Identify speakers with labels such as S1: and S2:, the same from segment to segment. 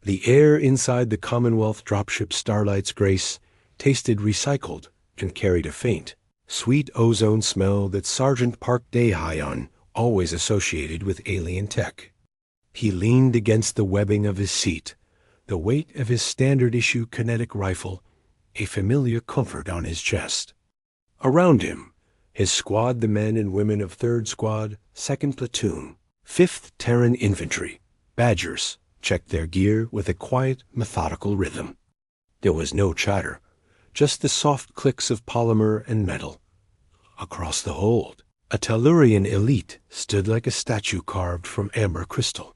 S1: The air inside the Commonwealth dropship Starlight's Grace tasted recycled and carried a faint, sweet ozone smell that Sergeant Park Daehyun always associated with alien tech. He leaned against the webbing of his seat, the weight of his standard-issue kinetic rifle a familiar comfort on his chest. Around him, his squad, the men and women of 3rd Squad, 2nd Platoon, 5th Terran Infantry, Badgers, checked their gear with a quiet, methodical rhythm. There was no chatter, just the soft clicks of polymer and metal. Across the hold, a Tellurian elite stood like a statue carved from amber crystal.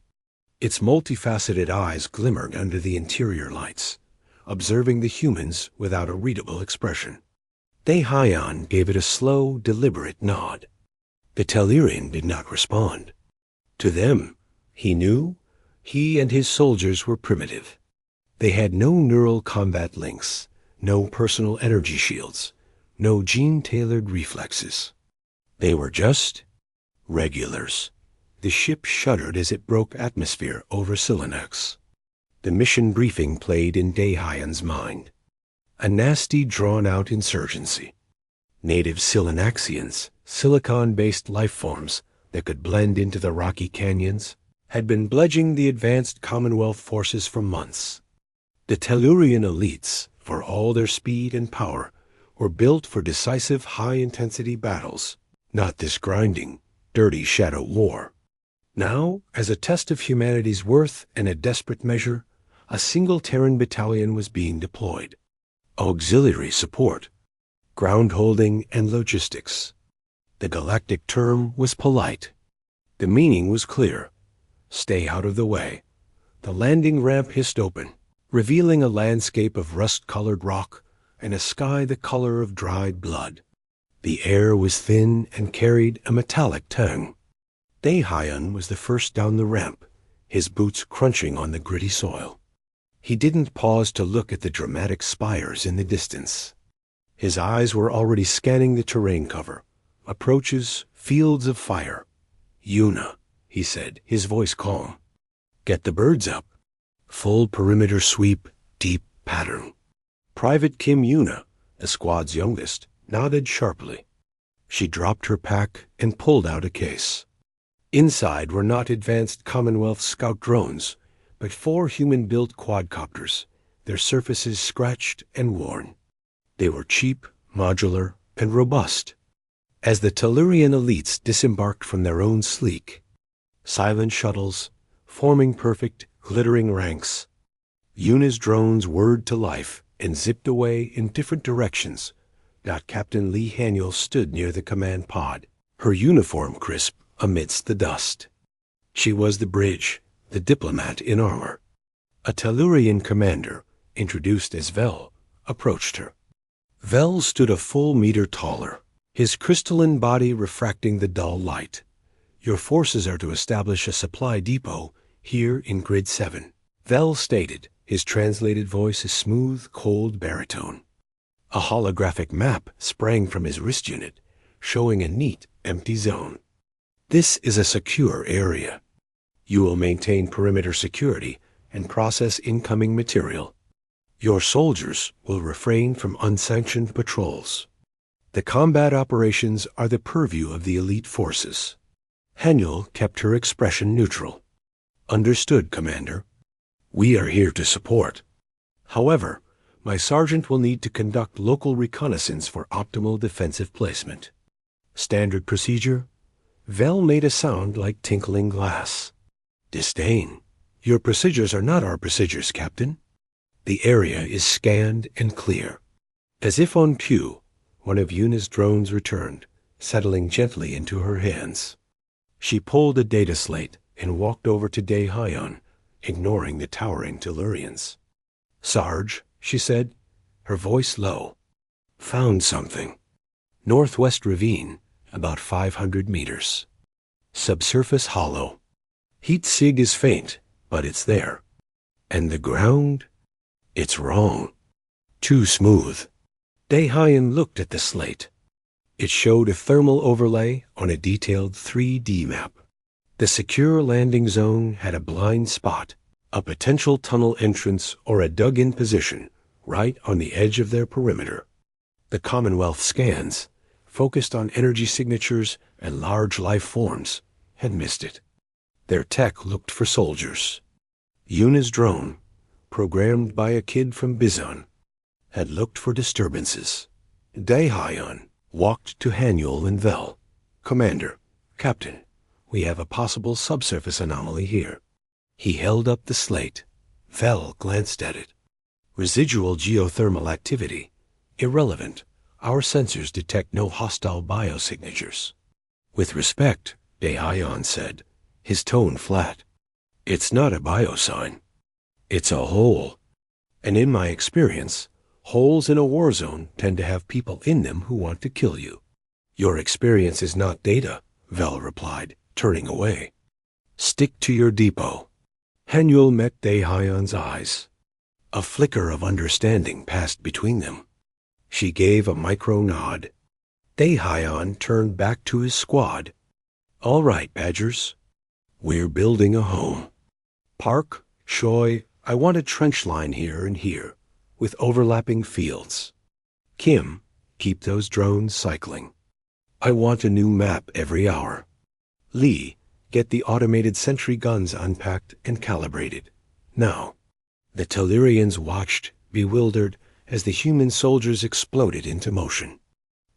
S1: Its multifaceted eyes glimmered under the interior lights, observing the humans without a readable expression. Daehyun gave it a slow, deliberate nod. The Tellurian did not respond. To them, he knew, he and his soldiers were primitive. They had no neural combat links, no personal energy shields, no gene-tailored reflexes. They were just regulars. The ship shuddered as it broke atmosphere over Silenax. The mission briefing played in Daehyun's mind. A nasty, drawn-out insurgency. Native Silenaxians, silicon-based lifeforms that could blend into the rocky canyons, had been bludgeoning the advanced Commonwealth forces for months. The Tellurian elites, for all their speed and power, were built for decisive high-intensity battles, not this grinding, dirty shadow war. Now, as a test of humanity's worth and a desperate measure, a single Terran battalion was being deployed. Auxiliary support, ground holding and logistics. The galactic term was polite. The meaning was clear. Stay out of the way. The landing ramp hissed open, revealing a landscape of rust-colored rock and a sky the color of dried blood. The air was thin and carried a metallic tang. Daehyun was the first down the ramp, his boots crunching on the gritty soil. He didn't pause to look at the dramatic spires in the distance. His eyes were already scanning the terrain cover, approaches, fields of fire. "Yuna," he said, his voice calm. "Get the birds up." Full perimeter sweep, deep pattern. Private Kim Yuna, the squad's youngest, nodded sharply. She dropped her pack and pulled out a case. Inside were not advanced Commonwealth scout drones, but 4 human-built quadcopters, their surfaces scratched and worn. They were cheap, modular, and robust. As the Tellurian elites disembarked from their own sleek, silent shuttles, forming perfect, glittering ranks, Yuna's drones whirred to life and zipped away in different directions. Captain Lee Haniel stood near the command pod, her uniform crisp amidst the dust. She was the bridge, the diplomat in armor. A Tellurian commander, introduced as Vel, approached her. Vel stood a full meter taller, his crystalline body refracting the dull light. "Your forces are to establish a supply depot here in Grid 7, Vel stated, his translated voice a smooth, cold baritone. A holographic map sprang from his wrist unit, showing a neat, empty zone. "This is a secure area. You will maintain perimeter security and process incoming material. Your soldiers will refrain from unsanctioned patrols. The combat operations are the purview of the elite forces." Haniel kept her expression neutral. "Understood, Commander. We are here to support. However, my sergeant will need to conduct local reconnaissance for optimal defensive placement." "Standard procedure?" Vel made a sound like tinkling glass. "Disdain. Your procedures are not our procedures, Captain. The area is scanned and clear." As if on cue, one of Yuna's drones returned, settling gently into her hands. She pulled a data slate and walked over to Daehyun, ignoring the towering Tellurians. "Sarge," she said, her voice low. "Found something. Northwest ravine, about 500 meters. Subsurface hollow. Heat sig is faint, but it's there. And the ground? It's wrong. Too smooth." Daehyun looked at the slate. It showed a thermal overlay on a detailed 3D map. The secure landing zone had a blind spot, a potential tunnel entrance or a dug-in position right on the edge of their perimeter. The Commonwealth scans, focused on energy signatures and large life forms, had missed it. Their tech looked for soldiers. Yuna's drone, programmed by a kid from Bizon, had looked for disturbances. Daehyun walked to Hanyul and Vel. "Commander, Captain, we have a possible subsurface anomaly here." He held up the slate. Vel glanced at it. "Residual geothermal activity. Irrelevant. Our sensors detect no hostile biosignatures." "With respect," Daehyun said, his tone flat. "It's not a biosign. It's a hole. And in my experience, holes in a war zone tend to have people in them who want to kill you." "Your experience is not data," Vel replied, turning away. "Stick to your depot." Hanyul met Daehyun's eyes. A flicker of understanding passed between them. She gave a micro nod. Daehyun turned back to his squad. "All right, Badgers. We're building a home. Park, Shoy, I want a trench line here and here, with overlapping fields. Kim, keep those drones cycling. I want a new map every hour. Lee, get the automated sentry guns unpacked and calibrated. Now." The Tellurians watched, bewildered, as the human soldiers exploded into motion.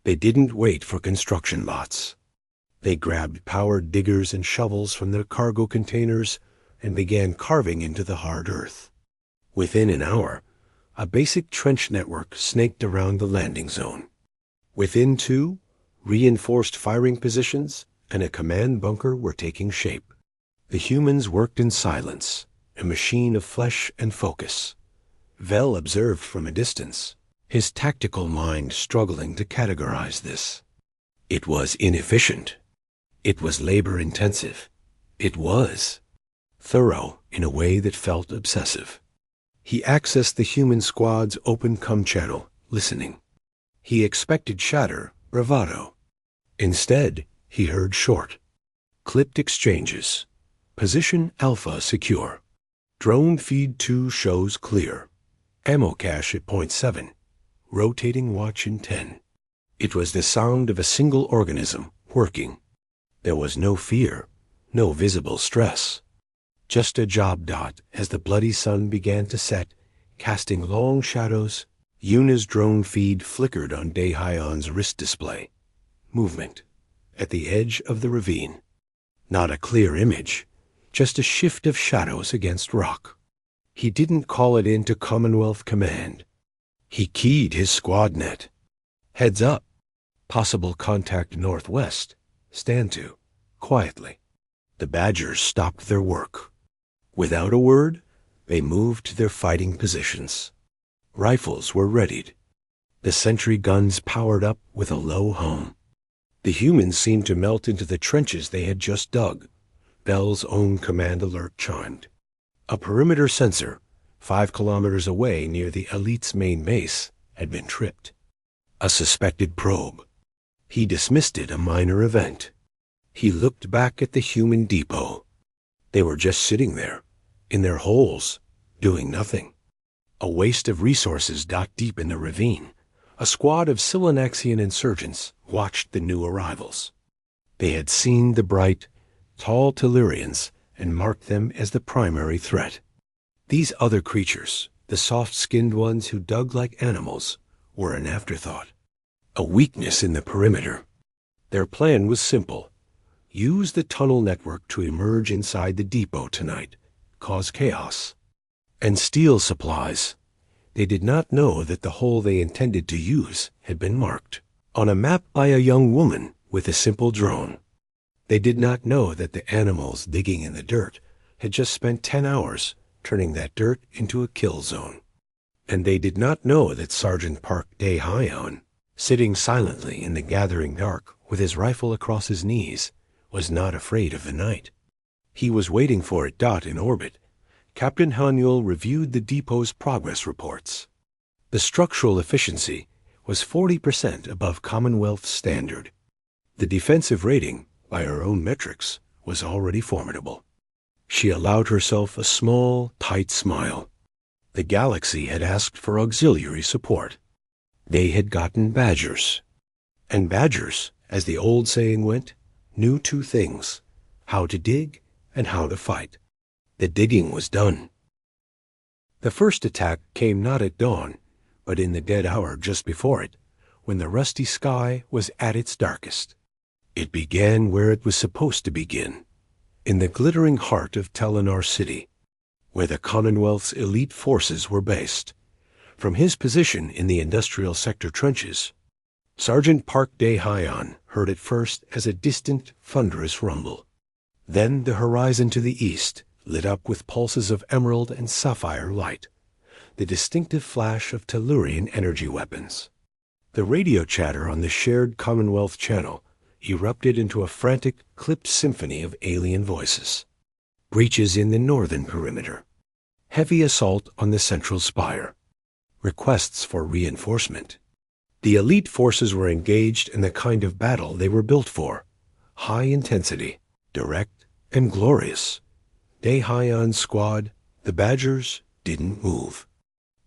S1: They didn't wait for construction lots. They grabbed powered diggers and shovels from their cargo containers and began carving into the hard earth. Within an hour, a basic trench network snaked around the landing zone. Within 2, reinforced firing positions and a command bunker were taking shape. The humans worked in silence, a machine of flesh and focus. Vel observed from a distance, his tactical mind struggling to categorize this. It was inefficient. It was labor-intensive. It was thorough in a way that felt obsessive. He accessed the human squad's open comm channel, listening. He expected chatter, bravado. Instead, he heard short, clipped exchanges. "Position Alpha secure. Drone feed 2 shows clear. Ammo cache at point 7. Rotating watch in 10. It was the sound of a single organism working. There was no fear, no visible stress. Just a job dot as the bloody sun began to set, casting long shadows. Yuna's drone feed flickered on Daehyun's wrist display. Movement. At the edge of the ravine. Not a clear image, just a shift of shadows against rock. He didn't call it into Commonwealth Command. He keyed his squad net. "Heads up. Possible contact northwest. Stand to." Quietly. The Badgers stopped their work. Without a word, they moved to their fighting positions. Rifles were readied. The sentry guns powered up with a low hum. The humans seemed to melt into the trenches they had just dug. Bell's own command alert chimed. A perimeter sensor, 5 kilometers away near the elite's main base, had been tripped. A suspected probe. He dismissed it a minor event. He looked back at the human depot. They were just sitting there, in their holes, doing nothing. A waste of resources dug deep in the ravine. A squad of Silanaxian insurgents watched the new arrivals. They had seen the bright, tall Tellurians and marked them as the primary threat. These other creatures, the soft-skinned ones who dug like animals, were an afterthought. A weakness in the perimeter. Their plan was simple. Use the tunnel network to emerge inside the depot tonight, cause chaos, and steal supplies. They did not know that the hole they intended to use had been marked on a map by a young woman with a simple drone. They did not know that the animals digging in the dirt had just spent 10 hours turning that dirt into a kill zone. And they did not know that Sergeant Park Daehyun, sitting silently in the gathering dark with his rifle across his knees, was not afraid of the night. He was waiting for it in orbit. Captain Hanyul reviewed the depot's progress reports. The structural efficiency was 40% above Commonwealth standard. The defensive rating, by her own metrics, was already formidable. She allowed herself a small, tight smile. The galaxy had asked for auxiliary support. They had gotten badgers. And badgers, as the old saying went, knew two things: how to dig and how to fight. The digging was done. The first attack came not at dawn, but in the dead hour just before it, when the rusty sky was at its darkest. It began where it was supposed to begin, in the glittering heart of Telenar City, where the Commonwealth's elite forces were based. From his position in the industrial sector trenches, Sergeant Park De-Hyon heard it first as a distant, thunderous rumble. Then the horizon to the east lit up with pulses of emerald and sapphire light, the distinctive flash of Tellurian energy weapons. The radio chatter on the shared Commonwealth channel erupted into a frantic, clipped symphony of alien voices. Breaches in the northern perimeter. Heavy assault on the central spire. Requests for reinforcement. The elite forces were engaged in the kind of battle they were built for. High intensity, direct, and glorious. De-Hyon's squad, the Badgers, didn't move.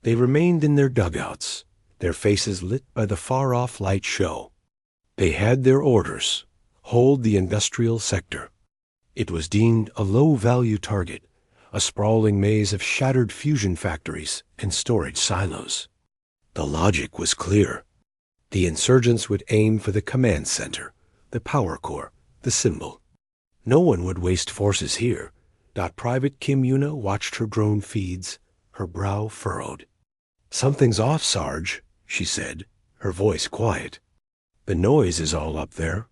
S1: They remained in their dugouts, their faces lit by the far-off light show. They had their orders: hold the industrial sector. It was deemed a low-value target, a sprawling maze of shattered fusion factories and storage silos. The logic was clear. The insurgents would aim for the command center, the power core, the symbol. No one would waste forces here. Private Kim Yuna watched her drone feeds, her brow furrowed. "Something's off, Sarge," she said, her voice quiet. "The noise is all up there,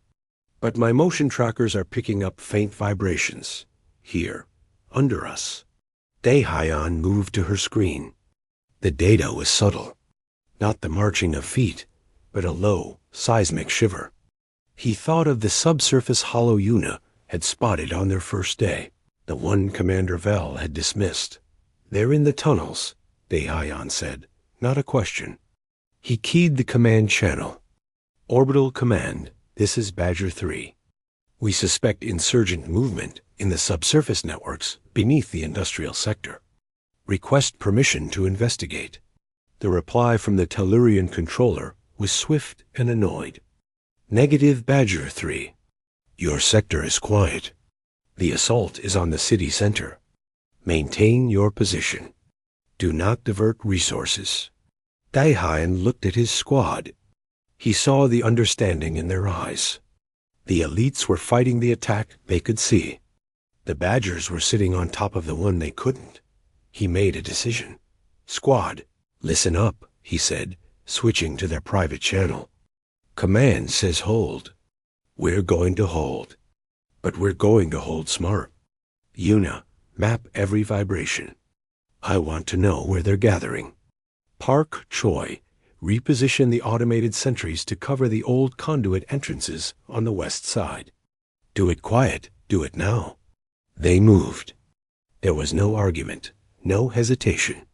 S1: but my motion trackers are picking up faint vibrations. Here, under us." De-Hyon moved to her screen. The data was subtle. Not the marching of feet, but a low, seismic shiver. He thought of the subsurface hollow Yuna had spotted on their first day, the one Commander Vel had dismissed. "They're in the tunnels," De-Hyon said, not a question. He keyed the command channel. "Orbital Command, this is Badger 3. We suspect insurgent movement in the subsurface networks beneath the industrial sector. Request permission to investigate." The reply from the Tellurian controller was swift and annoyed. "Negative, Badger 3. Your sector is quiet. The assault is on the city center. Maintain your position. Do not divert resources." De-Hyon looked at his squad. He saw the understanding in their eyes. The elites were fighting the attack they could see. The Badgers were sitting on top of the one they couldn't. He made a decision. "Squad, listen up," he said, switching to their private channel. "Command says hold. We're going to hold. But we're going to hold smart. Yuna, map every vibration. I want to know where they're gathering. Park Choi, reposition the automated sentries to cover the old conduit entrances on the west side. Do it quiet. Do it now." They moved. There was no argument, no hesitation.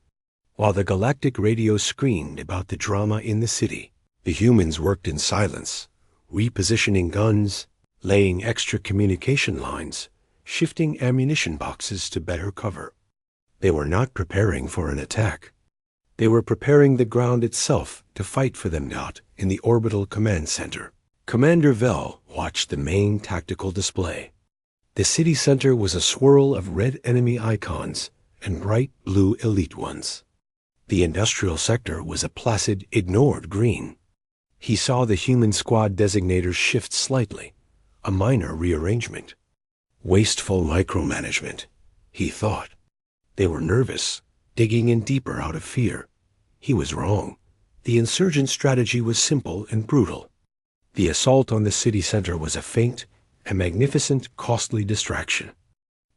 S1: While the Galactic radio screamed about the drama in the city, the humans worked in silence, repositioning guns, laying extra communication lines, shifting ammunition boxes to better cover. They were not preparing for an attack. They were preparing the ground itself to fight for them out in the orbital command center. Commander Vel watched the main tactical display. The city center was a swirl of red enemy icons and bright blue elite ones. The industrial sector was a placid, ignored green. He saw the human squad designators shift slightly, a minor rearrangement. Wasteful micromanagement, he thought. They were nervous, digging in deeper out of fear. He was wrong. The insurgent strategy was simple and brutal. The assault on the city center was a feint, a magnificent, costly distraction.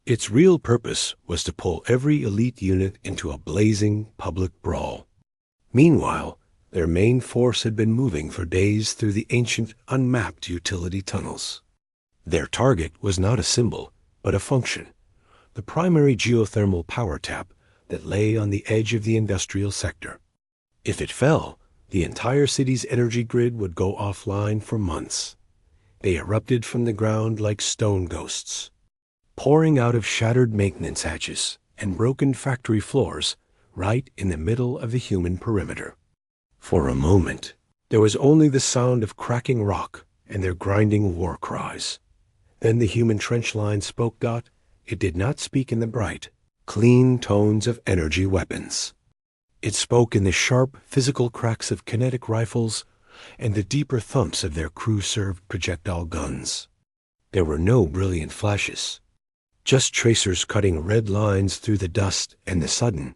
S1: Its real purpose was to pull every elite unit into a blazing public brawl. Meanwhile, their main force had been moving for days through the ancient, unmapped utility tunnels. Their target was not a symbol, but a function, the primary geothermal power tap that lay on the edge of the industrial sector. If it fell, the entire city's energy grid would go offline for months. They erupted from the ground like stone ghosts. pouring out of shattered maintenance hatches and broken factory floors right in the middle of the human perimeter. For a moment, there was only the sound of cracking rock and their grinding war cries. Then the human trench line spoke out. It did not speak in the bright, clean tones of energy weapons. It spoke in the sharp, physical cracks of kinetic rifles and the deeper thumps of their crew-served projectile guns. There were no brilliant flashes, just tracers cutting red lines through the dust and the sudden,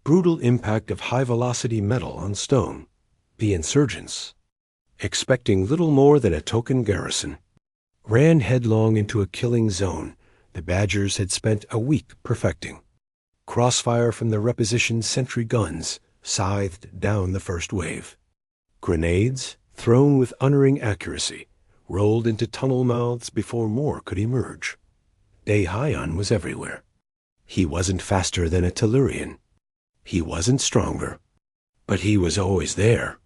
S1: brutal impact of high-velocity metal on stone. The insurgents, expecting little more than a token garrison, ran headlong into a killing zone the Badgers had spent a week perfecting. Crossfire from the repositioned sentry guns scythed down the first wave. Grenades, thrown with unerring accuracy, rolled into tunnel mouths before more could emerge. Deihayan was everywhere. He wasn't faster than a Tellurian. He wasn't stronger. But he was always there.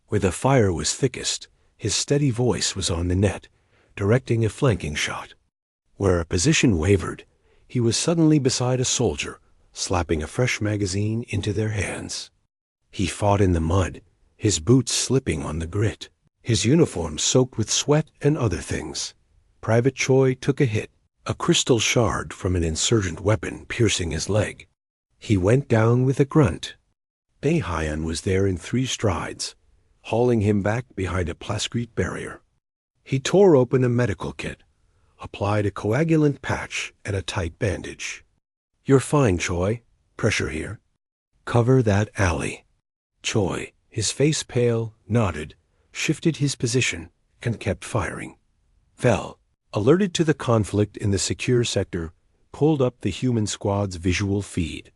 S1: Where the fire was thickest, his steady voice was on the net, directing a flanking shot. Where a position wavered, he was suddenly beside a soldier, slapping a fresh magazine into their hands. He fought in the mud, his boots slipping on the grit, his uniform soaked with sweat and other things. Private Choi took a hit, a crystal shard from an insurgent weapon piercing his leg. He went down with a grunt. Deihayan was there in 3 strides, hauling him back behind a plascrete barrier. He tore open a medical kit, applied a coagulant patch and a tight bandage. "You're fine, Choi. Pressure here. Cover that alley." Choi, his face pale, nodded, shifted his position, and kept firing. Vel, alerted to the conflict in the secure sector, pulled up the human squad's visual feed.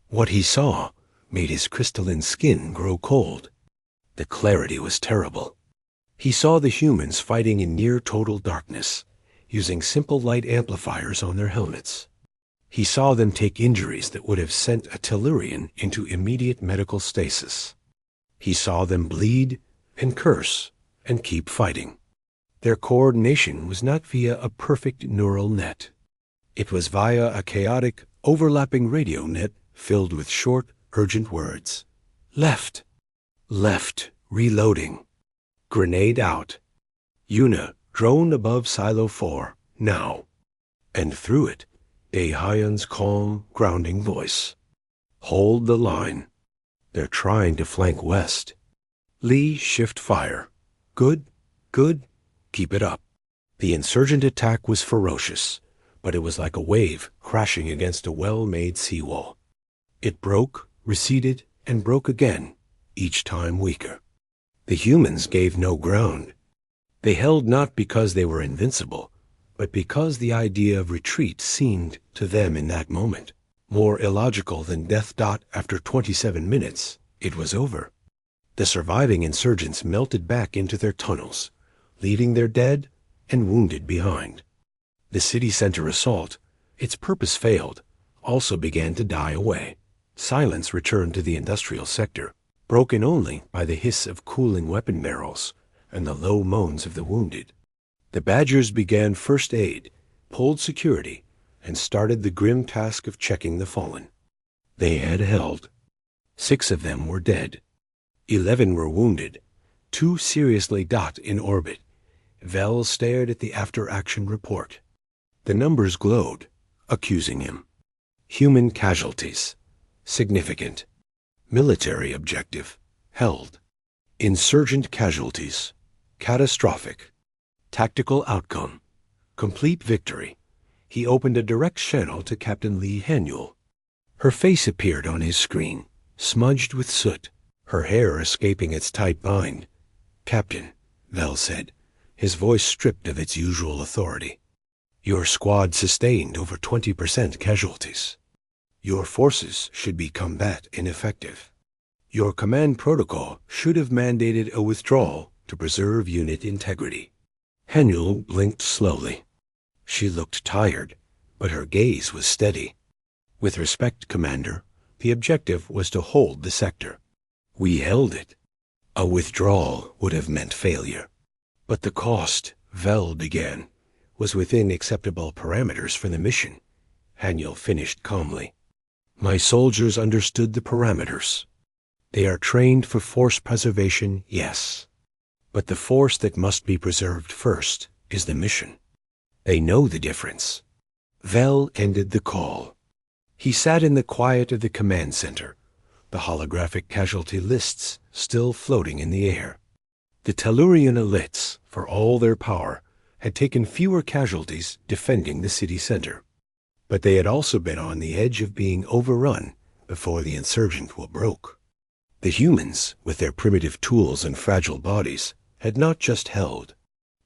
S1: What he saw made his crystalline skin grow cold. The clarity was terrible. He saw the humans fighting in near total darkness, using simple light amplifiers on their helmets. He saw them take injuries that would have sent a Tellurian into immediate medical stasis. He saw them bleed and curse and keep fighting. Their coordination was not via a perfect neural net. It was via a chaotic, overlapping radio net filled with short, urgent words. Left. Left. Reloading. Grenade out. Yuna, drone above Silo 4. Now. And through it, Deihayan's calm, grounding voice. Hold the line. They're trying to flank west. Lee, shift fire. Good. Good. Keep it up. The insurgent attack was ferocious, but it was like a wave crashing against a well-made seawall. It broke, receded, and broke again, each time weaker. The humans gave no ground. They held not because they were invincible, but because the idea of retreat seemed, to them in that moment, more illogical than death. After 27 minutes, it was over. The surviving insurgents melted back into their tunnels, leaving their dead and wounded behind. The city center assault, its purpose failed, also began to die away. Silence returned to the industrial sector, broken only by the hiss of cooling weapon barrels and the low moans of the wounded. The Badgers began first aid, pulled security, and started the grim task of checking the fallen. They had held. 6 of them were dead. 11 were wounded, 2 seriously in orbit. Vel stared at the after-action report. The numbers glowed, accusing him. Human casualties. Significant. Military objective. Held. Insurgent casualties. Catastrophic. Tactical outcome. Complete victory. He opened a direct channel to Captain Lee Hanyul. Her face appeared on his screen, smudged with soot, her hair escaping its tight bind. "Captain," Vel said, his voice stripped of its usual authority. "Your squad sustained over 20% casualties. Your forces should be combat ineffective. Your command protocol should have mandated a withdrawal to preserve unit integrity." Hanyul blinked slowly. She looked tired, but her gaze was steady. "With respect, Commander, the objective was to hold the sector. We held it. A withdrawal would have meant failure. But the cost," Vel began, was within acceptable parameters for the mission, Haniel finished calmly. My soldiers understood the parameters. They are trained for force preservation, yes. But the force that must be preserved first is the mission. They know the difference. Vel ended the call. He sat in the quiet of the command center, the holographic casualty lists still floating in the air. The Tellurian elites, for all their power, had taken fewer casualties defending the city center. But they had also been on the edge of being overrun before the insurgent war broke. The humans, with their primitive tools and fragile bodies, had not just held.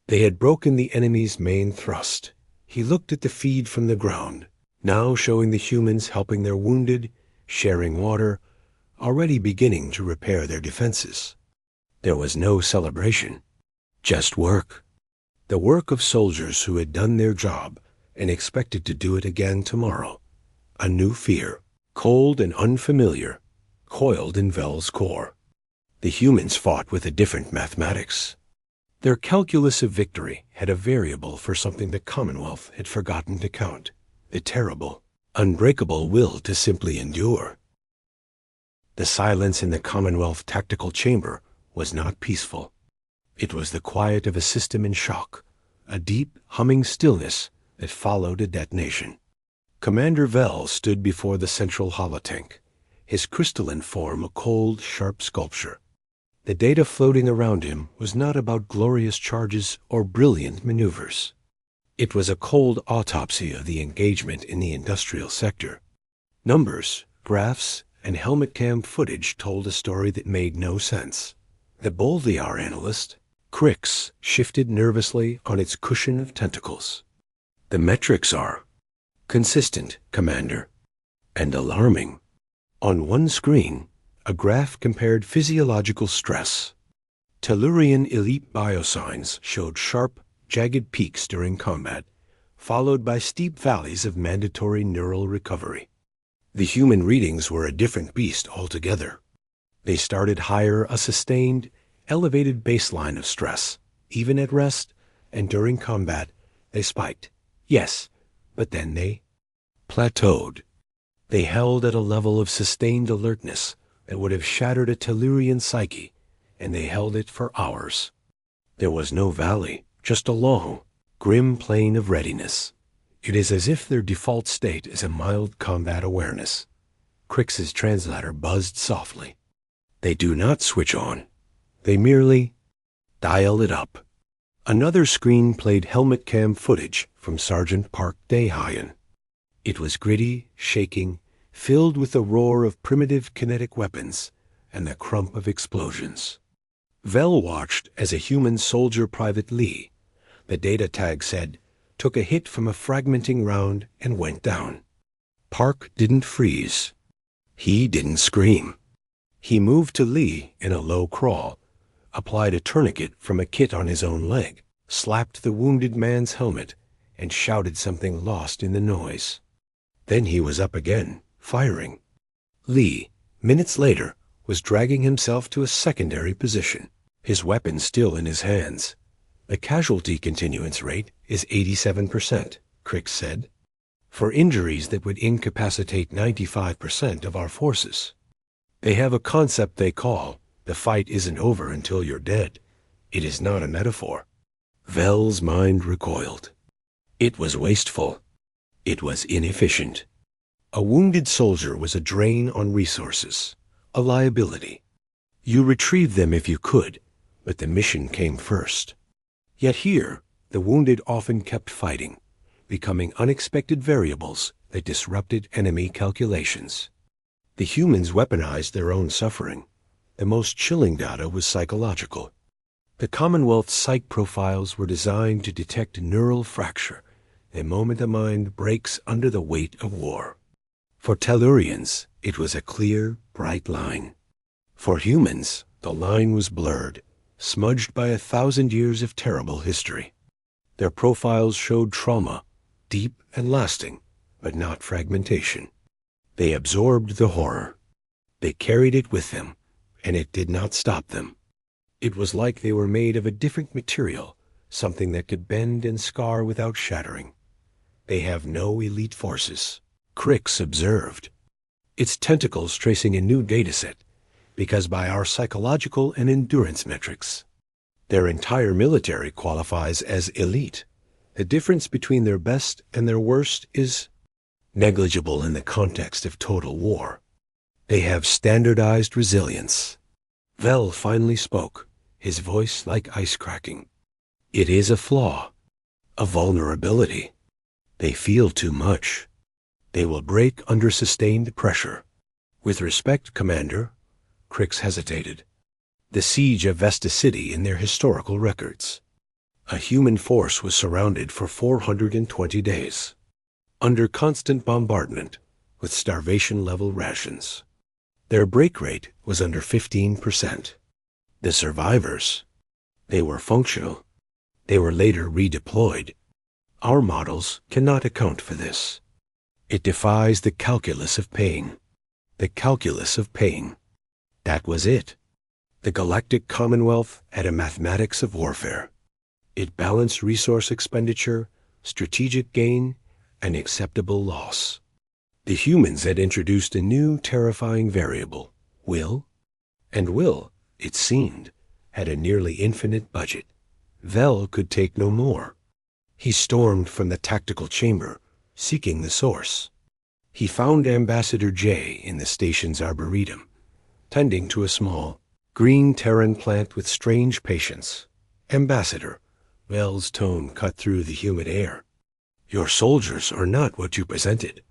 S1: They had broken the enemy's main thrust. He looked at the feed from the ground, now showing the humans helping their wounded, sharing water, already beginning to repair their defenses. There was no celebration, just work. The work of soldiers who had done their job and expected to do it again tomorrow. A new fear, cold and unfamiliar, coiled in Vel's core. The humans fought with a different mathematics. Their calculus of victory had a variable for something the Commonwealth had forgotten to count, the terrible, unbreakable will to simply endure. The silence in the Commonwealth tactical chamber was not peaceful. It was the quiet of a system in shock, a deep, humming stillness that followed a detonation. Commander Vel stood before the central holotank, his crystalline form a cold, sharp sculpture. The data floating around him was not about glorious charges or brilliant maneuvers. It was a cold autopsy of the engagement in the industrial sector. Numbers, graphs, and helmet cam footage told a story that made no sense. The Boldiar analyst, Crix, shifted nervously on its cushion of tentacles. The metrics are consistent, Commander, and alarming. On one screen, a graph compared physiological stress. Tellurian elite biosigns showed sharp, jagged peaks during combat, followed by steep valleys of mandatory neural recovery. The human readings were a different beast altogether. They started higher, a sustained, elevated baseline of stress. Even at rest and during combat, they spiked. Yes, but then they plateaued. They held at a level of sustained alertness that would have shattered a Tellurian psyche, and they held it for hours. There was no valley, just a long, grim plain of readiness. It is as if their default state is a mild combat awareness. Crix's translator buzzed softly. They do not switch on. They merely dial it up. Another screen played helmet cam footage from Sergeant Park Dayhayan. It was gritty, shaking, filled with the roar of primitive kinetic weapons and the crump of explosions. Vel watched as a human soldier, Private Lee, the data tag said, took a hit from a fragmenting round and went down. Park didn't freeze. He didn't scream. He moved to Lee in a low crawl, applied a tourniquet from a kit on his own leg, slapped the wounded man's helmet, and shouted something lost in the noise. Then he was up again, firing. Lee, minutes later, was dragging himself to a secondary position, his weapon still in his hands. The casualty continuance rate is 87%, Crix said, for injuries that would incapacitate 95% of our forces. They have a concept they call, the fight isn't over until you're dead. It is not a metaphor. Vel's mind recoiled. It was wasteful. It was inefficient. A wounded soldier was a drain on resources, a liability. You retrieved them if you could, but the mission came first. Yet here, the wounded often kept fighting, becoming unexpected variables that disrupted enemy calculations. The humans weaponized their own suffering. The most chilling data was psychological. The Commonwealth's psych profiles were designed to detect neural fracture the moment the mind breaks under the weight of war. For Tellurians, it was a clear, bright line. For humans, the line was blurred, smudged by 1,000 years of terrible history. Their profiles showed trauma, deep and lasting, but not fragmentation. They absorbed the horror. They carried it with them, and it did not stop them. It was like they were made of a different material, something that could bend and scar without shattering. They have no elite forces, Crix observed, its tentacles tracing a new dataset, because by our psychological and endurance metrics, their entire military qualifies as elite. The difference between their best and their worst is negligible in the context of total war. They have standardized resilience. Vel finally spoke, his voice like ice cracking. It is a flaw, a vulnerability. They feel too much. They will break under sustained pressure. With respect, Commander, Crix hesitated. The siege of Vesta City in their historical records. A human force was surrounded for 420 days, under constant bombardment, with starvation-level rations. Their break rate was under 15%. The survivors, they were functional. They were later redeployed. Our models cannot account for this. It defies the calculus of pain. The calculus of pain. That was it. The Galactic Commonwealth had a mathematics of warfare. It balanced resource expenditure, strategic gain, and acceptable loss. The humans had introduced a new terrifying variable, will, and will, it seemed, had a nearly infinite budget. Vel could take no more. He stormed from the tactical chamber, seeking the source. He found Ambassador J in the station's arboretum, tending to a small, green Terran plant with strange patience. Ambassador, Vel's tone cut through the humid air. Your soldiers are not what you presented.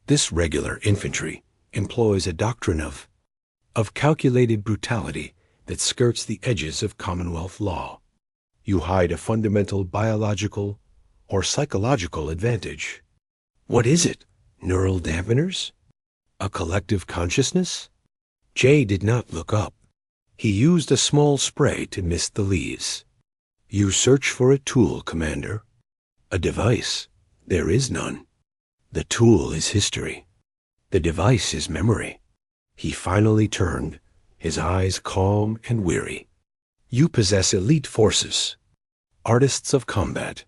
S1: This regular infantry employs a doctrine of calculated brutality that skirts the edges of Commonwealth law. You hide a fundamental biological or psychological advantage. What is it? Neural dampeners? A collective consciousness? Jay did not look up. He used a small spray to mist the leaves. You search for a tool, Commander. A device. There is none. The tool is history. The device is memory. He finally turned, his eyes calm and weary. You possess elite forces, artists of combat.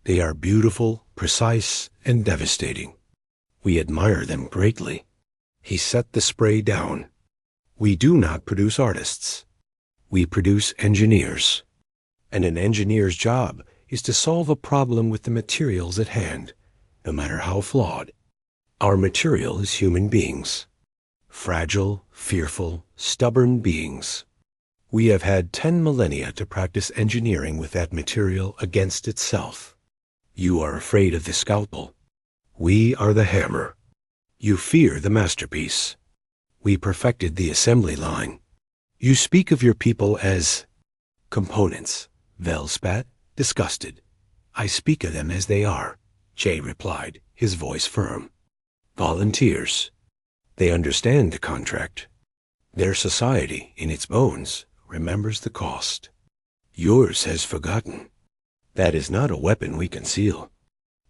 S1: They are beautiful, precise, and devastating. We admire them greatly. He set the spray down. We do not produce artists. We produce engineers. And an engineer's job is to solve a problem with the materials at hand, no matter how flawed. Our material is human beings. Fragile, fearful, stubborn beings. We have had 10 millennia to practice engineering with that material against itself. You are afraid of the scalpel. We are the hammer. You fear the masterpiece. We perfected the assembly line. You speak of your people as components. Vel spat, disgusted. I speak of them as they are, Jay replied, his voice firm. Volunteers. They understand the contract. Their society, in its bones, remembers the cost. Yours has forgotten. That is not a weapon we conceal.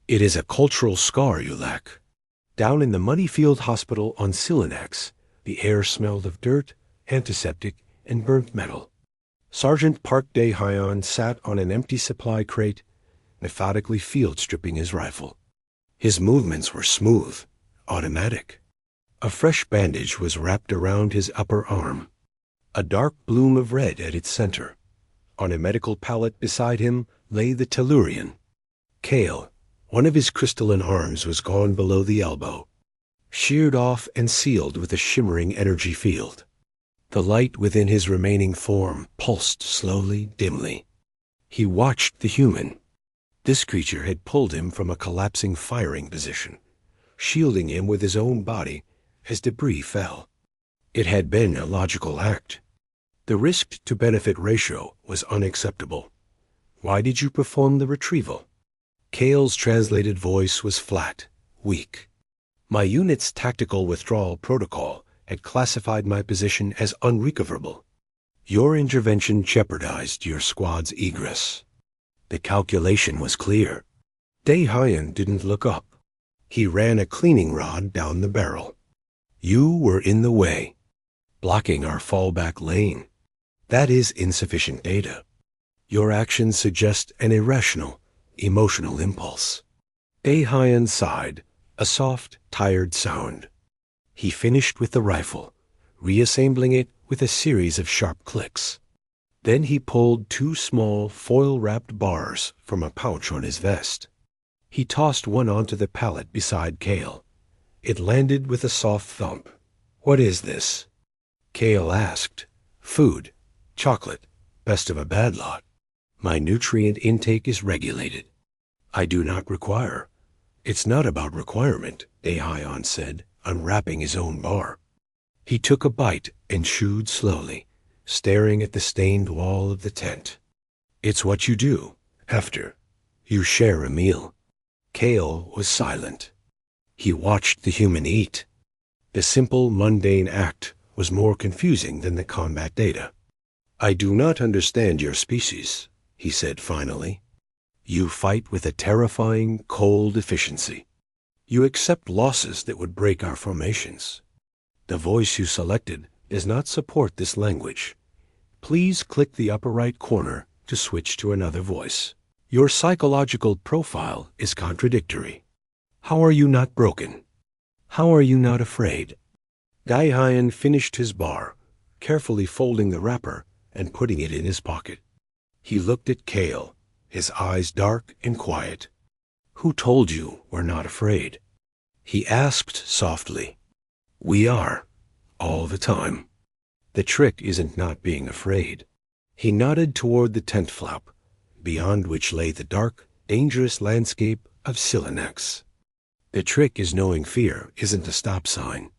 S1: It is a cultural scar you lack. Down in the muddy field hospital on Silinax, the air smelled of dirt, antiseptic, and burnt metal. Sergeant Park Dae-Hyon sat on an empty supply crate, methodically field-stripping his rifle. His movements were smooth, automatic. A fresh bandage was wrapped around his upper arm, a dark bloom of red at its center. On a medical pallet beside him lay the Tellurian. Kale, one of his crystalline arms, was gone below the elbow, sheared off and sealed with a shimmering energy field. The light within his remaining form pulsed slowly, dimly. He watched the human. This creature had pulled him from a collapsing firing position, shielding him with his own body as debris fell. It had been a logical act. The risk-to-benefit ratio was unacceptable. Why did you perform the retrieval? Kale's translated voice was flat, weak. My unit's tactical withdrawal protocol had classified my position as unrecoverable. Your intervention jeopardized your squad's egress. The calculation was clear. Dae-Hyon didn't look up. He ran a cleaning rod down the barrel. You were in the way, blocking our fallback lane. That is insufficient data. Your actions suggest an irrational, emotional impulse. Daehyun sighed, a soft, tired sound. He finished with the rifle, reassembling it with a series of sharp clicks. Then he pulled 2 small, foil-wrapped bars from a pouch on his vest. He tossed one onto the pallet beside Kale. It landed with a soft thump. "What is this?" Kale asked. "Food. Chocolate. Best of a bad lot. My nutrient intake is regulated. I do not require." "It's not about requirement," Daehyun said, unwrapping his own bar. He took a bite and chewed slowly, staring at the stained wall of the tent. "It's what you do, after you share a meal." Kale was silent. He watched the human eat. The simple, mundane act was more confusing than the combat data. "I do not understand your species," he said finally. "You fight with a terrifying, cold efficiency. You accept losses that would break our formations. The voice you selected does not support this language. Please click the upper right corner to switch to another voice. Your psychological profile is contradictory. How are you not broken? How are you not afraid?" Daehyun finished his bar, carefully folding the wrapper and putting it in his pocket. He looked at Kale, his eyes dark and quiet. "Who told you we're not afraid?" He asked softly. "We are, all the time. The trick isn't not being afraid." He nodded toward the tent flap, beyond which lay the dark, dangerous landscape of Silenax. "The trick is knowing fear isn't a stop sign.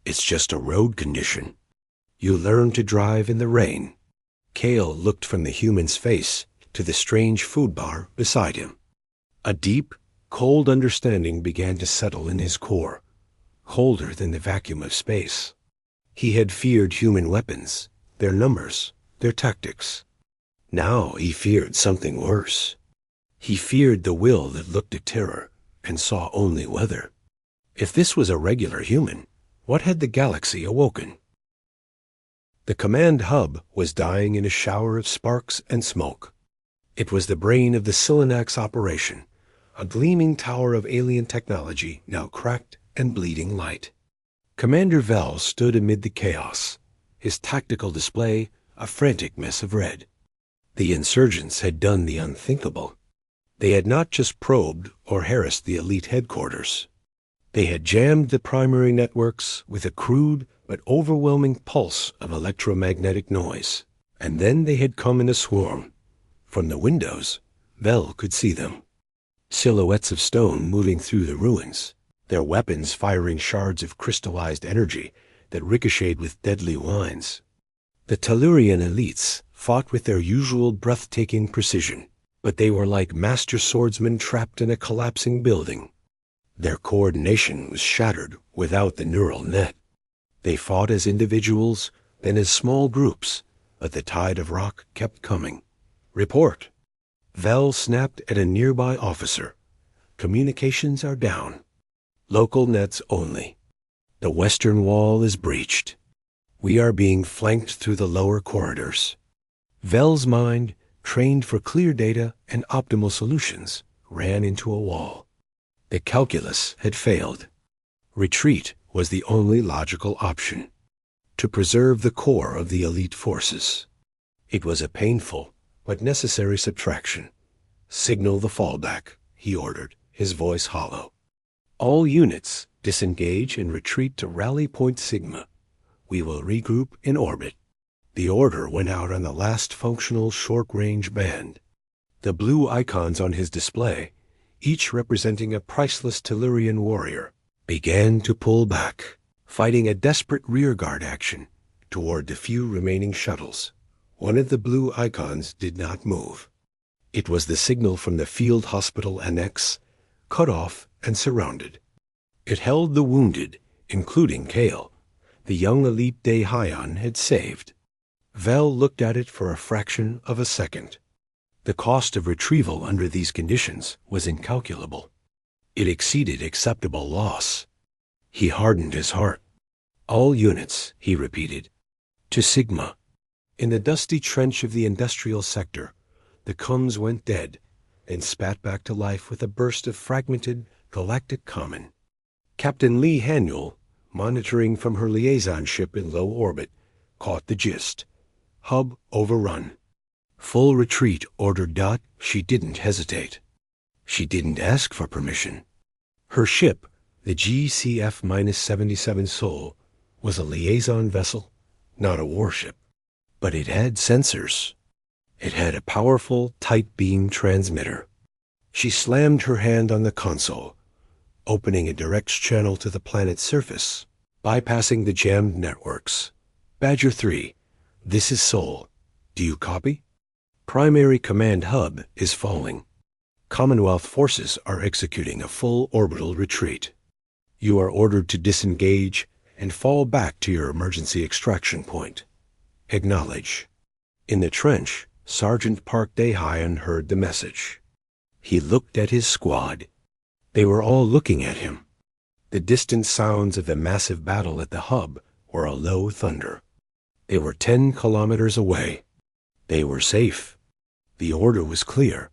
S1: It's just a road condition. You learn to drive in the rain." Kale looked from the human's face to the strange food bar beside him. A deep, cold understanding began to settle in his core, colder than the vacuum of space. He had feared human weapons, their numbers, their tactics. Now he feared something worse. He feared the will that looked at terror and saw only weather. If this was a regular human, what had the galaxy awoken? The command hub was dying in a shower of sparks and smoke. It was the brain of the Silenax operation, a gleaming tower of alien technology now cracked and bleeding light. Commander Vel stood amid the chaos, his tactical display a frantic mess of red. The insurgents had done the unthinkable. They had not just probed or harassed the elite headquarters. They had jammed the primary networks with a crude but overwhelming pulse of electromagnetic noise. And then they had come in a swarm. From the windows, Vel could see them. Silhouettes of stone moving through the ruins, their weapons firing shards of crystallized energy that ricocheted with deadly whines. The Tellurian elites fought with their usual breathtaking precision, but they were like master swordsmen trapped in a collapsing building. Their coordination was shattered without the neural net. They fought as individuals, then as small groups, but the tide of rock kept coming. "Report." Vel snapped at a nearby officer. "Communications are down. Local nets only. The western wall is breached. We are being flanked through the lower corridors." Vel's mind, trained for clear data and optimal solutions, ran into a wall. The calculus had failed. Retreat was the only logical option, to preserve the core of the elite forces. It was a painful but necessary subtraction. "Signal the fallback," he ordered, his voice hollow. "All units, disengage and retreat to Rally Point Sigma. We will regroup in orbit." The order went out on the last functional short-range band. The blue icons on his display, each representing a priceless Tellurian warrior, began to pull back, fighting a desperate rearguard action toward the few remaining shuttles. One of the blue icons did not move. It was the signal from the field hospital annex, cut off and surrounded. It held the wounded, including Kale, the young elite Daehyun had saved. Vel looked at it for a fraction of a second. The cost of retrieval under these conditions was incalculable. It exceeded acceptable loss. He hardened his heart. "All units," he repeated, "to Sigma." In the dusty trench of the industrial sector, The Cums went dead and spat back to life with a burst of fragmented galactic common. Captain Lee Haniel, monitoring from her liaison ship in low orbit, caught the gist. Hub overrun. Full retreat ordered. She didn't hesitate. She didn't ask for permission. Her ship, the GCF-77 Sol, was a liaison vessel, not a warship. But it had sensors. It had a powerful, tight beam transmitter. She slammed her hand on the console, opening a direct channel to the planet's surface, bypassing the jammed networks. Badger 3, this is Sol. Do you copy? Primary command hub is falling. Commonwealth forces are executing a full orbital retreat. You are ordered to disengage and fall back to your emergency extraction point. Acknowledge. In the trench, Sergeant Park Daehyun heard the message. He looked at his squad. They were all looking at him. The distant sounds of the massive battle at the hub were a low thunder. They were 10 kilometers away. They were safe. The order was clear.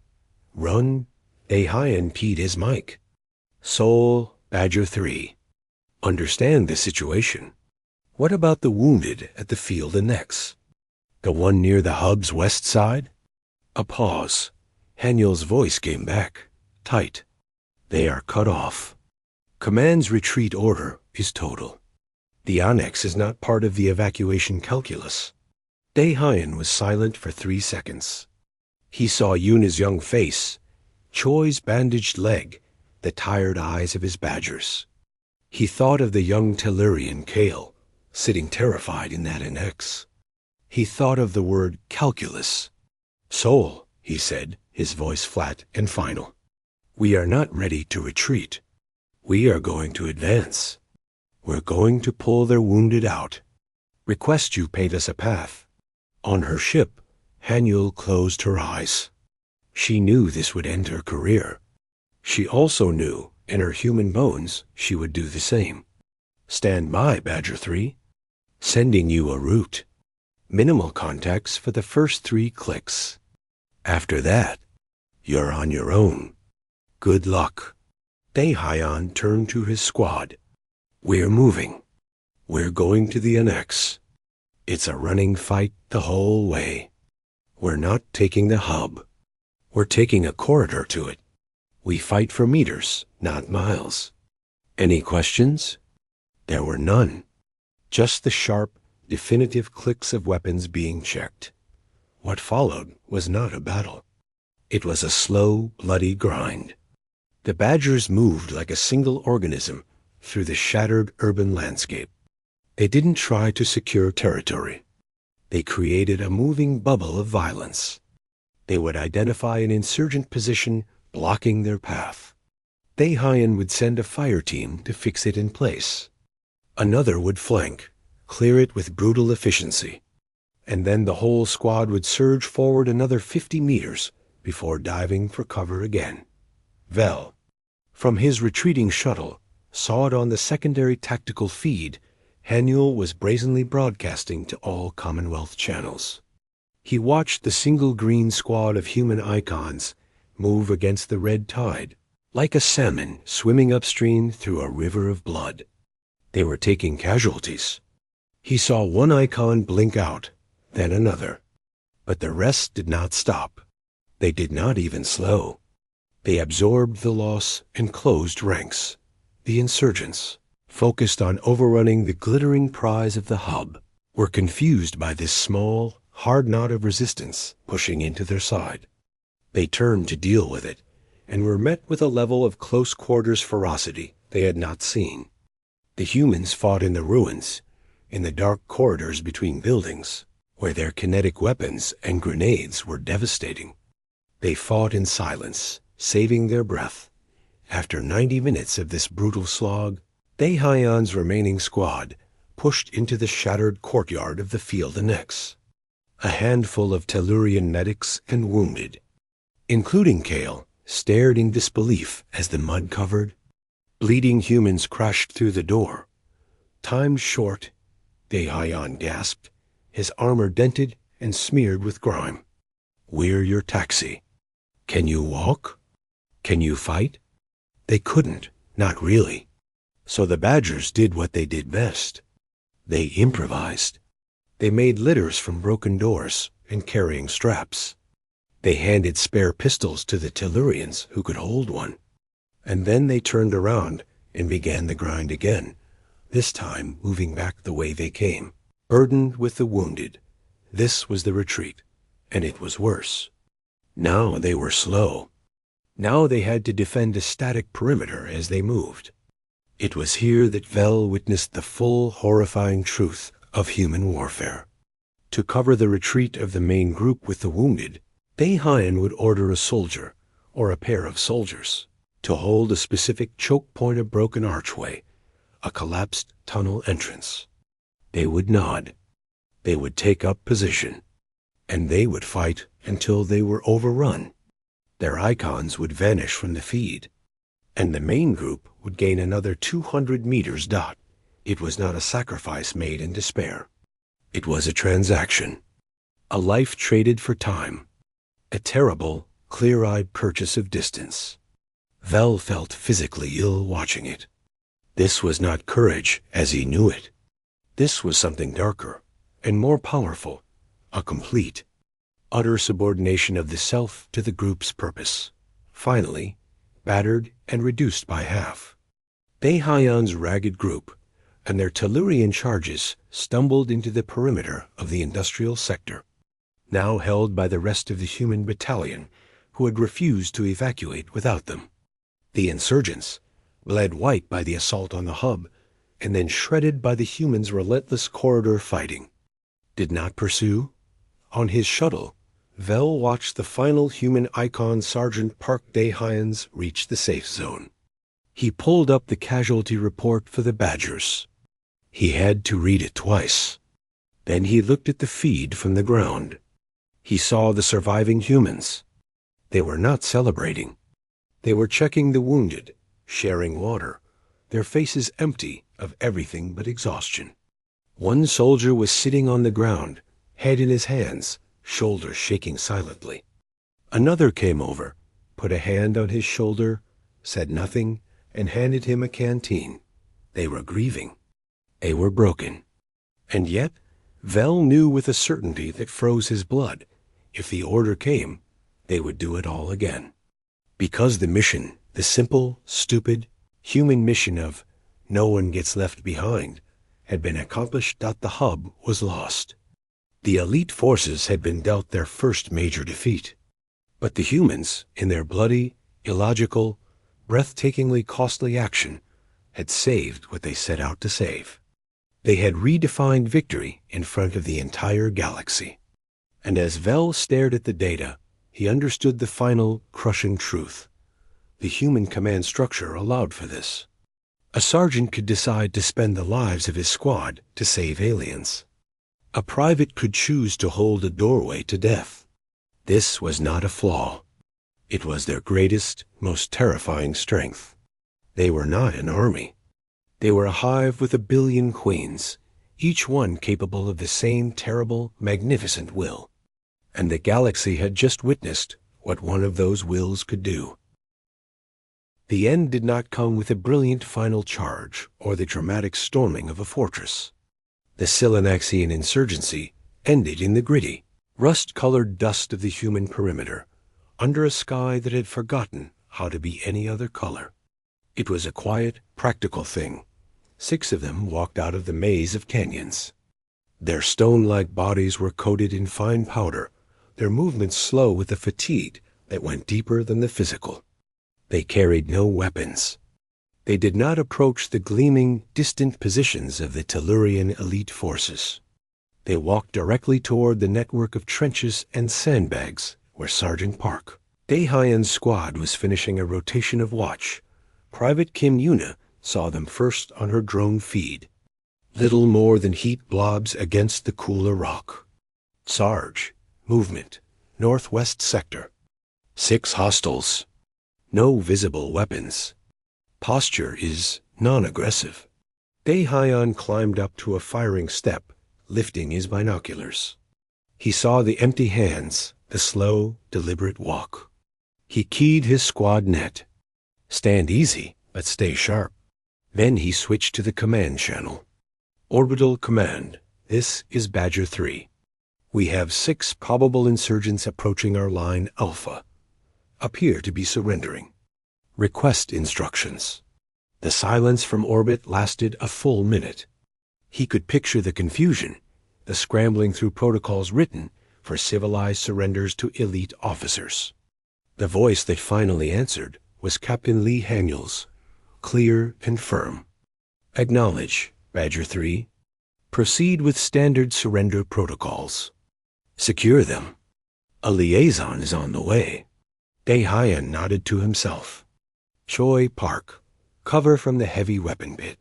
S1: Run. Daehyun peed his mic. Sol, Badger 3. Understand the situation. What about the wounded at the field annex? The one near the hub's west side? A pause. Haniel's voice came back, tight. They are cut off. Command's retreat order is total. The annex is not part of the evacuation calculus. Daehyun was silent for 3 seconds. He saw Yuna's young face, Choi's bandaged leg, the tired eyes of his badgers. He thought of the young Tellurian Kale, sitting terrified in that annex. He thought of the word calculus. Sol, he said, his voice flat and final. We are not ready to retreat. We are going to advance. We're going to pull their wounded out. Request you paint us a path. On her ship, Haniel closed her eyes. She knew this would end her career. She also knew, in her human bones, she would do the same. Stand by, Badger 3. Sending you a route. Minimal contacts for the first 3 clicks. After that, you're on your own. Good luck. Daehyun turned to his squad. We're moving. We're going to the annex. It's a running fight the whole way. We're not taking the hub. We're taking a corridor to it. We fight for meters, not miles. Any questions? There were none. Just the sharp, definitive clicks of weapons being checked. What followed was not a battle. It was a slow, bloody grind. The badgers moved like a single organism through the shattered urban landscape. They didn't try to secure territory. They created a moving bubble of violence. They would identify an insurgent position blocking their path. Daehyun would send a fire team to fix it in place. Another would flank, clear it with brutal efficiency. And then the whole squad would surge forward another 50 meters before diving for cover again. Vel, from his retreating shuttle, saw it on the secondary tactical feed. Haniel was brazenly broadcasting to all Commonwealth channels. He watched the single green squad of human icons move against the red tide, like a salmon swimming upstream through a river of blood. They were taking casualties. He saw one icon blink out, then another. But the rest did not stop. They did not even slow. They absorbed the loss and closed ranks. The insurgents, focused on overrunning the glittering prize of the hub, were confused by this small, hard knot of resistance pushing into their side. They turned to deal with it, and were met with a level of close-quarters ferocity they had not seen. The humans fought in the ruins, in the dark corridors between buildings, where their kinetic weapons and grenades were devastating. They fought in silence, saving their breath. After 90 minutes of this brutal slog, Daehyun's remaining squad pushed into the shattered courtyard of the field annex. A handful of Tellurian medics and wounded, including Kale, stared in disbelief as the mud-covered, bleeding humans crashed through the door. Time short, Daehyun gasped, his armor dented and smeared with grime. We're your taxi. Can you walk? Can you fight? They couldn't, not really. So the Badgers did what they did best. They improvised. They made litters from broken doors and carrying straps. They handed spare pistols to the Tellurians who could hold one. And then they turned around and began the grind again, this time moving back the way they came, burdened with the wounded. This was the retreat, and it was worse. Now they were slow. Now they had to defend a static perimeter as they moved. It was here that Vel witnessed the full, horrifying truth of human warfare. To cover the retreat of the main group with the wounded, Deihayan would order a soldier, or a pair of soldiers, to hold a specific choke point of broken archway, a collapsed tunnel entrance. They would nod. They would take up position. And they would fight until they were overrun. Their icons would vanish from the feed. And the main group would gain another 200 meters dot. It was not a sacrifice made in despair. It was a transaction. A life traded for time. A terrible, clear-eyed purchase of distance. Vel felt physically ill watching it. This was not courage as he knew it. This was something darker and more powerful, a complete, utter subordination of the self to the group's purpose. Finally, battered and reduced by half, Deihayan's ragged group and their Tellurian charges stumbled into the perimeter of the industrial sector, now held by the rest of the human battalion who had refused to evacuate without them. The insurgents, bled white by the assault on the hub and then shredded by the humans' relentless corridor fighting, did not pursue. On his shuttle, Vel watched the final human icon Sergeant Park Deihayan's reach the safe zone. He pulled up the casualty report for the Badgers. He had to read it twice. Then he looked at the feed from the ground. He saw the surviving humans. They were not celebrating. They were checking the wounded, sharing water, their faces empty of everything but exhaustion. One soldier was sitting on the ground, head in his hands, shoulders shaking silently. Another came over, put a hand on his shoulder, said nothing, and handed him a canteen. They were grieving. They were broken. And yet, Vel knew with a certainty that froze his blood, if the order came, they would do it all again. Because the mission, the simple, stupid, human mission of no one gets left behind, had been accomplished, the hub was lost. The elite forces had been dealt their first major defeat. But the humans, in their bloody, illogical, breathtakingly costly action, had saved what they set out to save. They had redefined victory in front of the entire galaxy. And as Vel stared at the data, he understood the final, crushing truth. The human command structure allowed for this. A sergeant could decide to spend the lives of his squad to save aliens. A private could choose to hold a doorway to death. This was not a flaw. It was their greatest, most terrifying strength. They were not an army. They were a hive with 1 billion queens, each one capable of the same terrible, magnificent will. And the galaxy had just witnessed what one of those wills could do. The end did not come with a brilliant final charge or the dramatic storming of a fortress. The Silanaxian insurgency ended in the gritty, rust-colored dust of the human perimeter, under a sky that had forgotten how to be any other color. It was a quiet, practical thing. 6 of them walked out of the maze of canyons. Their stone-like bodies were coated in fine powder, their movements slow with a fatigue that went deeper than the physical. They carried no weapons. They did not approach the gleaming, distant positions of the Tellurian elite forces. They walked directly toward the network of trenches and sandbags where Sergeant Park, Deihayan's squad, was finishing a rotation of watch. Private Kim Yuna saw them first on her drone feed. Little more than heat blobs against the cooler rock. Sarge, movement, northwest sector. 6 hostiles. No visible weapons. Posture is non-aggressive. Deihayan climbed up to a firing step, lifting his binoculars. He saw the empty hands, the slow, deliberate walk. He keyed his squad net. Stand easy, but stay sharp. Then he switched to the command channel. Orbital Command, this is Badger 3. We have 6 probable insurgents approaching our line Alpha. Appear to be surrendering. Request instructions. The silence from orbit lasted a full minute. He could picture the confusion, the scrambling through protocols written for civilized surrenders to elite officers. The voice that finally answered was Captain Lee Haniel's, clear and firm. Acknowledge, Badger 3. Proceed with standard surrender protocols. Secure them. A liaison is on the way. Dae-Hyan nodded to himself. Choi Park, cover from the heavy weapon pit.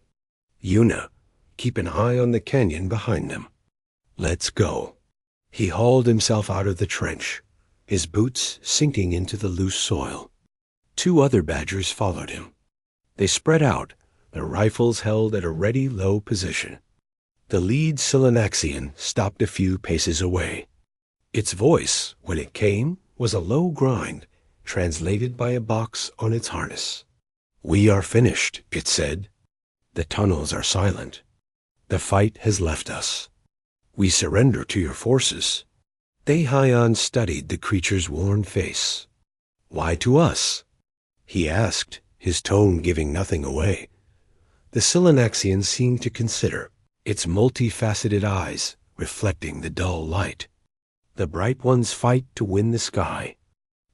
S1: Yuna, keep an eye on the canyon behind them. Let's go. He hauled himself out of the trench, his boots sinking into the loose soil. 2 other Badgers followed him. They spread out, their rifles held at a ready low position. The lead Silanaxian stopped a few paces away. Its voice, when it came, was a low grind, translated by a box on its harness. We are finished, it said. The tunnels are silent. The fight has left us. We surrender to your forces. Dae-Hyan studied the creature's worn face. Why to us? He asked, his tone giving nothing away. The Silanaxian seemed to consider, its multifaceted eyes reflecting the dull light. The bright ones fight to win the sky.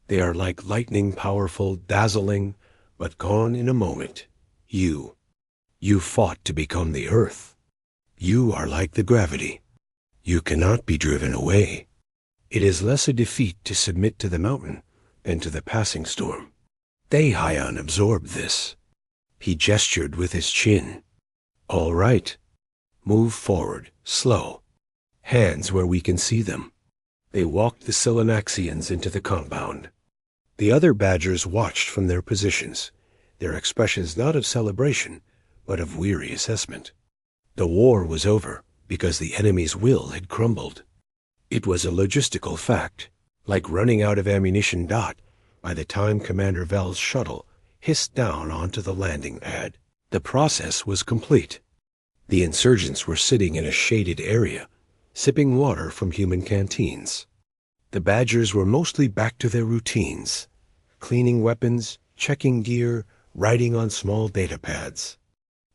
S1: They are like lightning, powerful, dazzling, but gone in a moment. You fought to become the earth. You are like the gravity. You cannot be driven away. It is less a defeat to submit to the mountain than to the passing storm. Dae-Hyan absorbed this. He gestured with his chin. All right. Move forward, slow. Hands where we can see them. They walked the Silanaxians into the compound. The other Badgers watched from their positions, their expressions not of celebration, but of weary assessment. The war was over because the enemy's will had crumbled. It was a logistical fact, like running out of ammunition. By the time Commander Vel's shuttle hissed down onto the landing pad, the process was complete. The insurgents were sitting in a shaded area, sipping water from human canteens. The Badgers were mostly back to their routines, cleaning weapons, checking gear, writing on small data pads.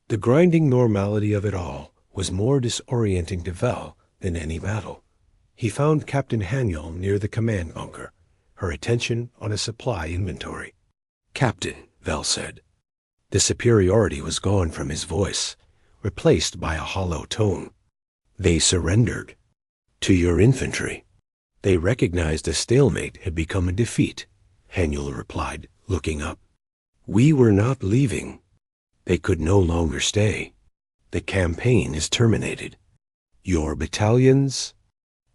S1: The grinding normality of it all was more disorienting to Vel than any battle. He found Captain Haniel near the command bunker, her attention on a supply inventory. Captain, Vel said. The superiority was gone from his voice, replaced by a hollow tone. They surrendered. To your infantry. They recognized a stalemate had become a defeat, Haniel replied, looking up. We were not leaving. They could no longer stay. The campaign is terminated. Your battalions?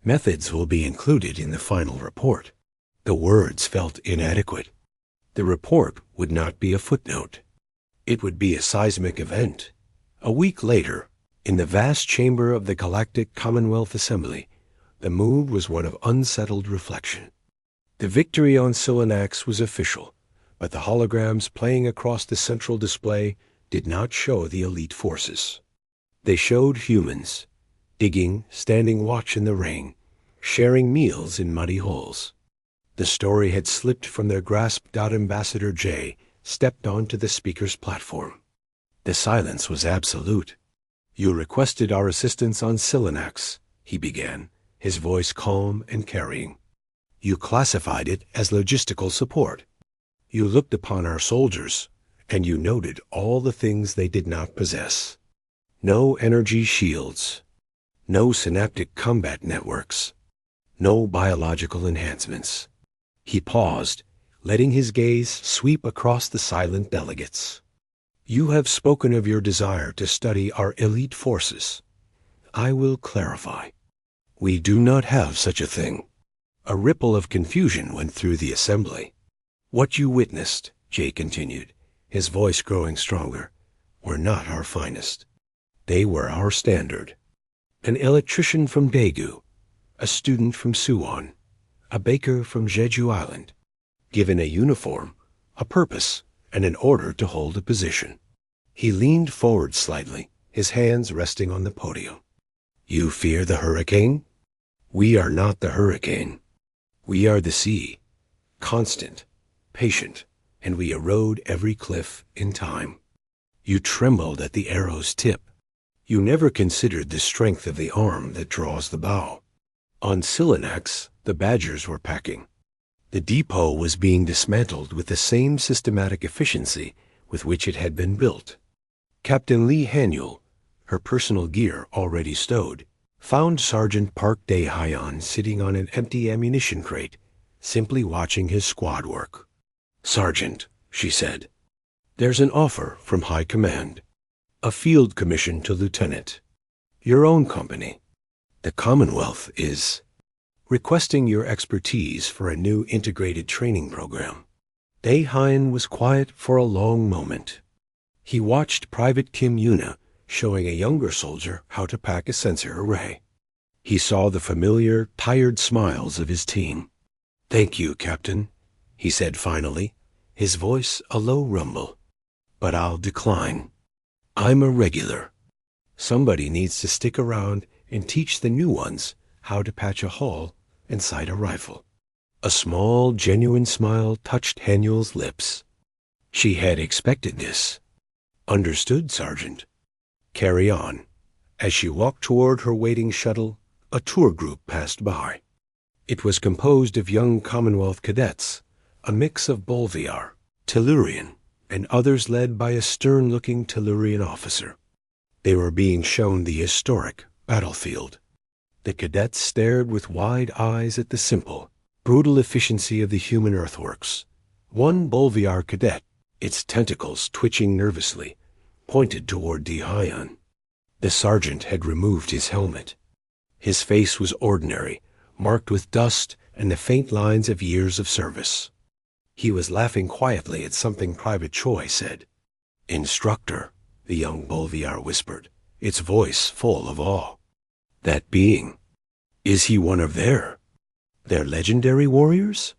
S1: Methods will be included in the final report. The words felt inadequate. The report would not be a footnote. It would be a seismic event. A week later, in the vast chamber of the Galactic Commonwealth Assembly, the mood was one of unsettled reflection. The victory on Silanax was official, but the holograms playing across the central display did not show the elite forces. They showed humans, digging, standing watch in the rain, sharing meals in muddy holes. The story had slipped from their grasp. Ambassador J stepped onto the speaker's platform. The silence was absolute. You requested our assistance on Silanax, he began, his voice calm and carrying. You classified it as logistical support. You looked upon our soldiers, and you noted all the things they did not possess. No energy shields, no synaptic combat networks, no biological enhancements. He paused, letting his gaze sweep across the silent delegates. You have spoken of your desire to study our elite forces. I will clarify. We do not have such a thing. A ripple of confusion went through the assembly. What you witnessed, Jay continued, his voice growing stronger, were not our finest. They were our standard. An electrician from Daegu, a student from Suwon, a baker from Jeju Island, given a uniform, a purpose, and an order to hold a position. He leaned forward slightly, his hands resting on the podium. You fear the hurricane? We are not the hurricane. We are the sea, constant, patient, and we erode every cliff in time. You trembled at the arrow's tip. You never considered the strength of the arm that draws the bow. On Silenax, the Badgers were packing. The depot was being dismantled with the same systematic efficiency with which it had been built. Captain Lee Hanyul, her personal gear already stowed, found Sergeant Park Dae-hyeon sitting on an empty ammunition crate, simply watching his squad work. Sergeant, she said, there's an offer from High Command. A field commission to lieutenant. Your own company. The Commonwealth is requesting your expertise for a new integrated training program. Dae-hyun was quiet for a long moment. He watched Private Kim Yuna showing a younger soldier how to pack a sensor array. He saw the familiar, tired smiles of his team. Thank you, Captain, he said finally, his voice a low rumble. But I'll decline. I'm a regular. Somebody needs to stick around and teach the new ones how to patch a hole and sight a rifle. A small, genuine smile touched Hanyul's lips. She had expected this. Understood, Sergeant. Carry on. As she walked toward her waiting shuttle, a tour group passed by. It was composed of young Commonwealth cadets, a mix of Bolviar, Tellurian, and others led by a stern-looking Tellurian officer. They were being shown the historic battlefield. The cadets stared with wide eyes at the simple, brutal efficiency of the human earthworks. One Bolviar cadet, its tentacles twitching nervously, pointed toward Dae-hyun. The sergeant had removed his helmet. His face was ordinary, marked with dust and the faint lines of years of service. He was laughing quietly at something Private Choi said. Instructor, the young Bolviar whispered, its voice full of awe. That being, is he one of their legendary warriors?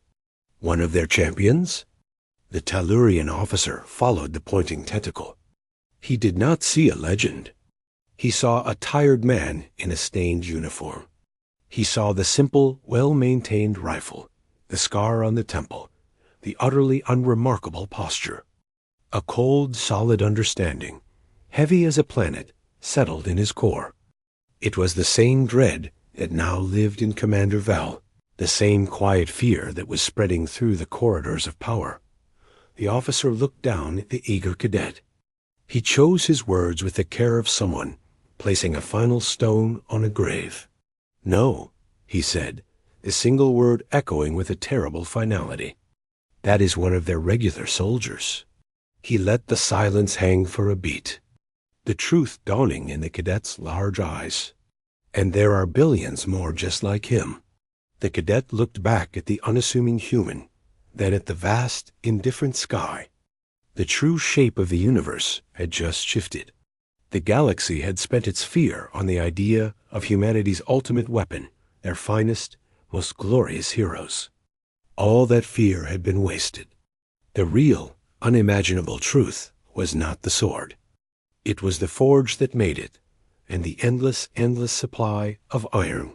S1: One of their champions? The Tellurian officer followed the pointing tentacle. He did not see a legend. He saw a tired man in a stained uniform. He saw the simple, well-maintained rifle, the scar on the temple, the utterly unremarkable posture. A cold, solid understanding, heavy as a planet, settled in his core. It was the same dread that now lived in Commander Val, the same quiet fear that was spreading through the corridors of power. The officer looked down at the eager cadet. He chose his words with the care of someone placing a final stone on a grave. No, he said, the single word echoing with a terrible finality. That is one of their regular soldiers. He let the silence hang for a beat, the truth dawning in the cadet's large eyes. And there are billions more just like him. The cadet looked back at the unassuming human, then at the vast, indifferent sky. The true shape of the universe had just shifted. The galaxy had spent its fear on the idea of humanity's ultimate weapon, their finest, most glorious heroes. All that fear had been wasted. The real, unimaginable truth was not the sword. It was the forge that made it, and the endless supply of iron.